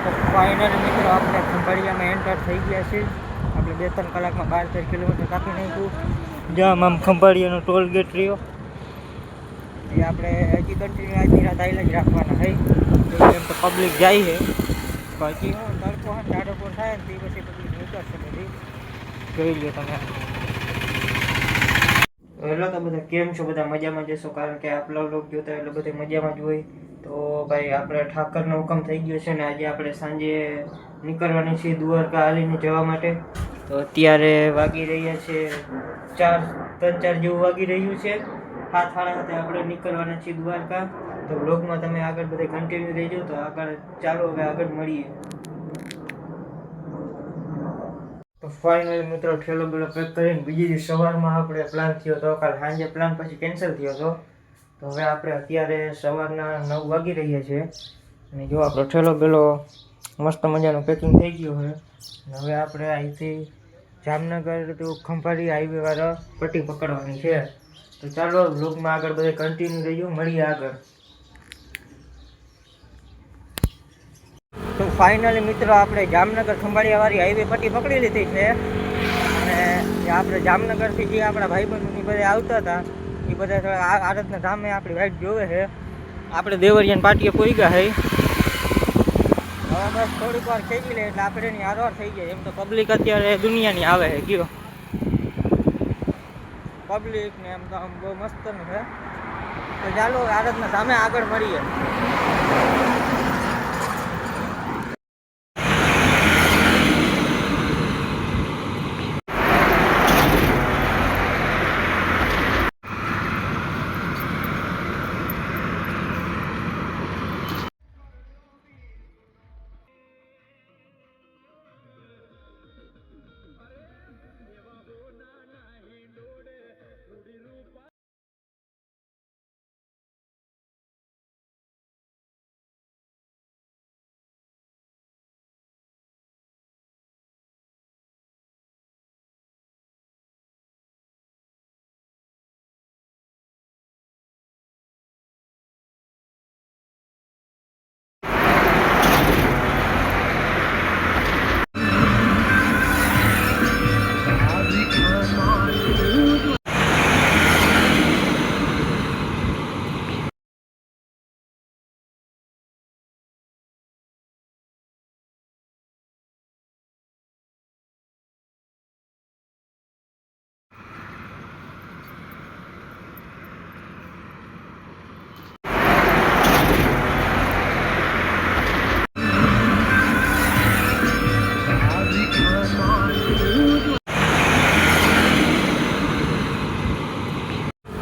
તો ફાઇનલી મિત્રો આપણે ખંભાળિયામાં એન્ટર થઈ ગયા છીએ. આપણે 2-3 કલાકમાં 12-13 કિલોમીટર કાપી નાખ્યું. જ્યાં આમ ખંભાળિયાનો ટોલ ગેટ રહ્યો એ આપણે હજી કન્ટિન્યુ આજની રાત આવેલા જ રાખવાના છે. એમ તો પબ્લિક જાય છે પછી હું તડકો ટાઢો થાય ને તે પછી પબ્લિક નીકળશે બધી. જોઈ લો તમે. હેલો તો બધા કેમ છો? બધા મજામાં જશો, કારણ કે આપણા લોક જોતા એટલે બધે મજામાં જ હોય. તો ભાઈ આપણે ઠાકરનો હુકમ થઈ ગયો છે ને આજે આપણે સાંજે નીકળવાની છે દ્વારકા હાલીને જવા માટે. તો અત્યારે વાગી રહ્યા છે 3-4 જેવું વાગી રહ્યું છે. 7:30 આપણે નીકળવાના છીએ દ્વારકા. તો બ્લોગમાં તમે આગળ બધે કન્ટિન્યુ રહેજો. તો આગળ ચાલો હવે આગળ મળીએ. તો ફાઇનલી મિત્રો ઠેલો બેલો પેક કરીને બીજી દિવસ સવારમાં આપણે પ્લાન થયો હતો. કાલ સાંજે પ્લાન પછી કેન્સલ થયો હતો. તો હવે આપણે અત્યારે સવારના 9 વાગી રહ્યા છે અને જો આપણો ઠેલો બેલો મસ્ત મજાનું પેકિંગ થઈ ગયું છે. અને હવે આપણે અહીંથી જામનગર તો ખંભાળી હાઈવે વાળા પટ્ટી પકડવાની છે. તો ચાલો બ્લોગમાં આગળ બધે કન્ટિન્યુ રહીજો, મળીએ આગળ. તો ફાઇનલી મિત્રો આપણે જામનગર ખંભાળિયાવાળી હાઈવે પટ્ટી પકડી લીધી છે. અને આપણે જામનગરથી જે આપણા ભાઈબંધોની બધા આવતા હતા એ બધા આરતના ધામે આપણી વાઈટ જોવે છે. આપણે દેવરિયાની પાટીએ પહોંચ્યા છે. હવે બસ થોડીક વાર ખેંચી લે એટલે આપણે એની હારવાર થઈ જાય. એમ તો પબ્લિક અત્યારે દુનિયાની આવે છે કયો પબ્લિક ને એમ તો આમ બહુ મસ્તનું છે. તો ચાલો આરતના ધામે આગળ મળીએ.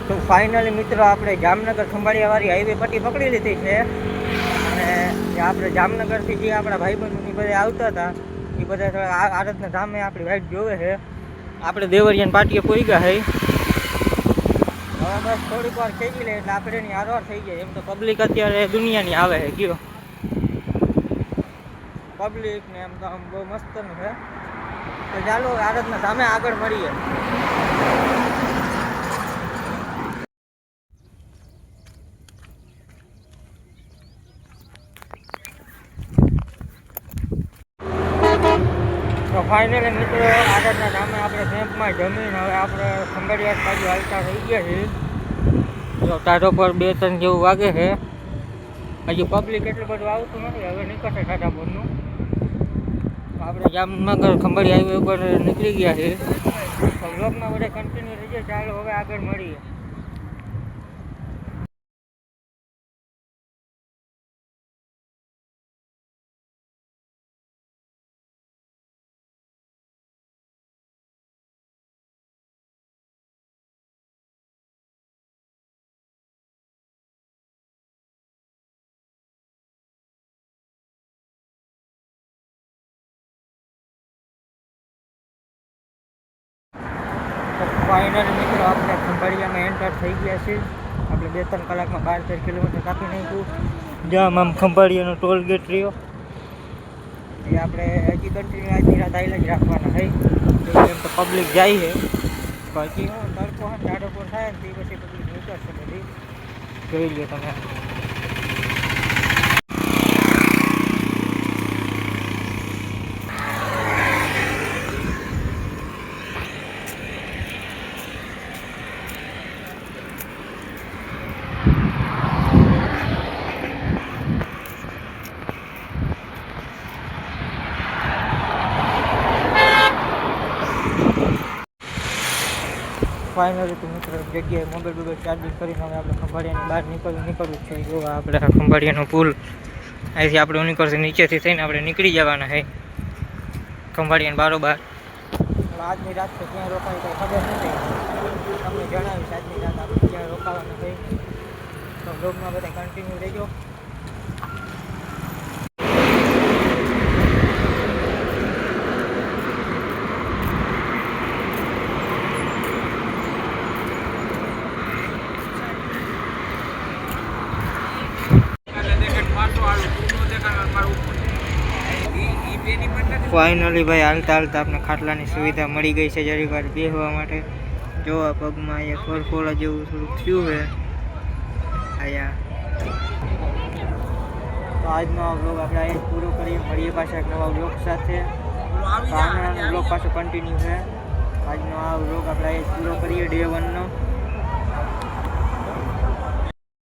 તો ફાઇનલી મિત્રો આપણે જામનગર ખંભાળિયાવાળી હાઈવે પટ્ટી પકડી લીધી છે. અને આપણે જામનગરથી જે આપણા ભાઈબંધોની બધા આવતા હતા એ બધા આરતના ધામે આપણી વાઈટ જોવે છે. આપણે દેવરિયાની પાટીએ પહોંચ્યા છે. હવે બસ થોડીક વાર ખેંચી લે એટલે આપણે એની હારવાર થઈ જાય. એમ તો પબ્લિક અત્યારે દુનિયાની આવે છે કયો પબ્લિક ને એમ તો આમ બહુ મસ્તનું છે. તો ચાલો આરતના ધામે આગળ મળીએ. તો ફાઇનલી મિત્રો આરતના ધામે આપણે કેમ્પમાં જમીન હવે આપણે ખંભાળિયા બાજુ હાલતા થઈ ગયા છીએ. જો ટાઢો પર 2-3 જેવું વાગે છે. હજી પબ્લિક એટલું બધું આવતું નથી. હવે નીકળશે ટાઢા પરનું. આપણે જામનગર ખંભાળી હાઈવે ઉપર નીકળી ગયા છીએ. તો બ્લોગમાં બધા કન્ટિન્યુ રહીએ. ચાલો હવે આગળ મળીએ. તો ફાઇનલી મિત્રો આપણે ખંભાળિયામાં એન્ટર થઈ ગયા છીએ. આપણે 2-3 કલાકમાં 12-13 કિલોમીટર કાપી નાખ્યું. જ્યાં આમ ખંભાળિયાનો ટોલ ગેટ રહ્યો એ આપણે હજી કન્ટિન્યુ આજની રાત આવેલા જ રાખવાના છે. એમ તો પબ્લિક જાય છે પછી હું તડકો ટાઢો થાય ને તે પછી પબ્લિક નીકળશે બધી. જોઈ લો તમે. ફાઇનલી તો મિત્રો જગ્યાએ મોબાઈલ ચાર્જિંગ કરીને હવે આપણે ખંભાળિયાની બહાર નીકળવું છે. જો આપણે આ ખંભાળિયાનો પુલ અહીંથી આપણે નીકળશે, નીચેથી થઈને આપણે નીકળી જવાના છે ખંભાળિયાની બારોબાર. આજની રાત તો ક્યાં રોકાય કંઈ ખબર નથી, તમને જણાવીશ આજની રાત આપણે ક્યાં રોકાવાનું છે. તો બ્લોગમાં બધા કન્ટિન્યુ રહેજો. ફાઇનલી ભાઈ હાલતા હાલતા આપણે ખાટલાની સુવિધા મળી ગઈ છે જરી વાર બેસવા માટે. જો આ પગમાં અહીંયા ખોલખોલા જેવું થોડુંક થયું છે અહીંયા. તો આજનો આ બ્લોગ આપણે અહીંયા પૂરો કરીએ, મળીએ પાછા એક નવા બ્લોગ સાથે. આનો બ્લોગ પાછો કન્ટિન્યુ છે. આજનો આ બ્લોગ આપણે અહીંયા પૂરો કરીએ ડે 1 નો.